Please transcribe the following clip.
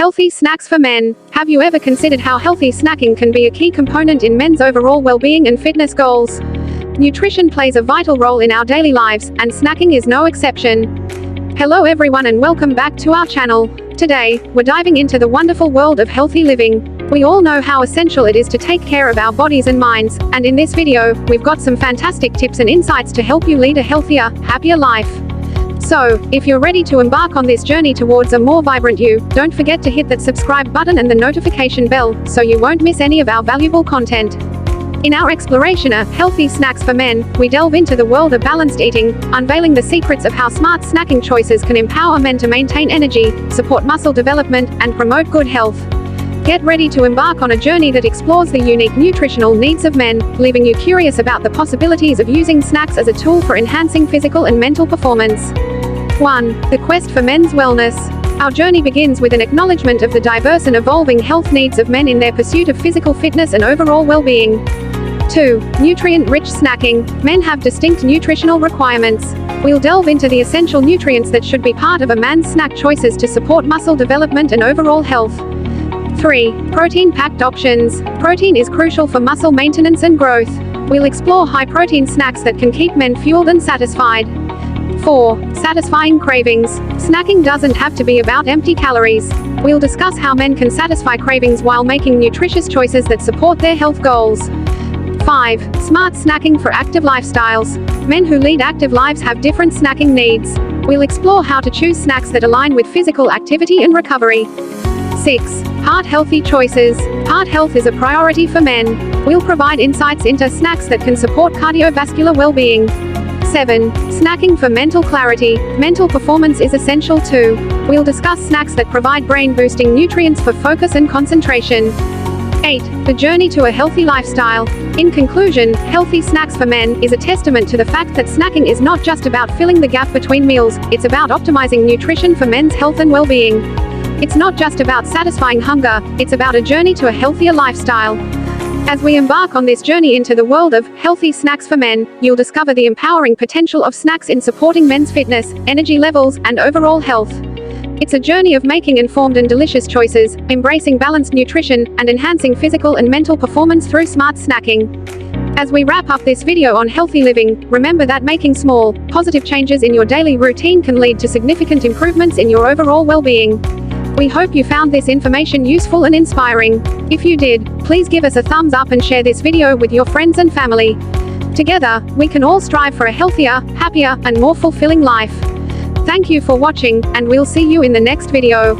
Healthy snacks for men. Have you ever considered how healthy snacking can be a key component in men's overall well-being and fitness goals? Nutrition plays a vital role in our daily lives, and snacking is no exception. Hello everyone and welcome back to our channel. Today, we're diving into the wonderful world of healthy living. We all know how essential it is to take care of our bodies and minds, and in this video, we've got some fantastic tips and insights to help you lead a healthier, happier life. So, if you're ready to embark on this journey towards a more vibrant you, don't forget to hit that subscribe button and the notification bell, so you won't miss any of our valuable content. In our exploration of healthy snacks for men, we delve into the world of balanced eating, unveiling the secrets of how smart snacking choices can empower men to maintain energy, support muscle development, and promote good health. Get ready to embark on a journey that explores the unique nutritional needs of men, leaving you curious about the possibilities of using snacks as a tool for enhancing physical and mental performance. 1. The quest for men's wellness. Our journey begins with an acknowledgement of the diverse and evolving health needs of men in their pursuit of physical fitness and overall well-being. 2. Nutrient-rich snacking. Men have distinct nutritional requirements. We'll delve into the essential nutrients that should be part of a man's snack choices to support muscle development and overall health. 3. Protein-packed options. Protein is crucial for muscle maintenance and growth. We'll explore high-protein snacks that can keep men fueled and satisfied. 4. Satisfying cravings. Snacking doesn't have to be about empty calories. We'll discuss how men can satisfy cravings while making nutritious choices that support their health goals. 5. Smart snacking for active lifestyles. Men who lead active lives have different snacking needs. We'll explore how to choose snacks that align with physical activity and recovery. 6. Heart-healthy choices. Heart health is a priority for men. We'll provide insights into snacks that can support cardiovascular well-being. 7. Snacking for mental clarity. Mental performance is essential too. We'll discuss snacks that provide brain-boosting nutrients for focus and concentration. 8. The journey to a healthy lifestyle. In conclusion, healthy snacks for men is a testament to the fact that snacking is not just about filling the gap between meals, it's about optimizing nutrition for men's health and well-being. It's not just about satisfying hunger, it's about a journey to a healthier lifestyle. As we embark on this journey into the world of healthy snacks for men, you'll discover the empowering potential of snacks in supporting men's fitness, energy levels, and overall health. It's a journey of making informed and delicious choices, embracing balanced nutrition, and enhancing physical and mental performance through smart snacking. As we wrap up this video on healthy living, remember that making small, positive changes in your daily routine can lead to significant improvements in your overall well-being. We hope you found this information useful and inspiring. If you did, please give us a thumbs up and share this video with your friends and family. Together, we can all strive for a healthier, happier, and more fulfilling life. Thank you for watching, and we'll see you in the next video.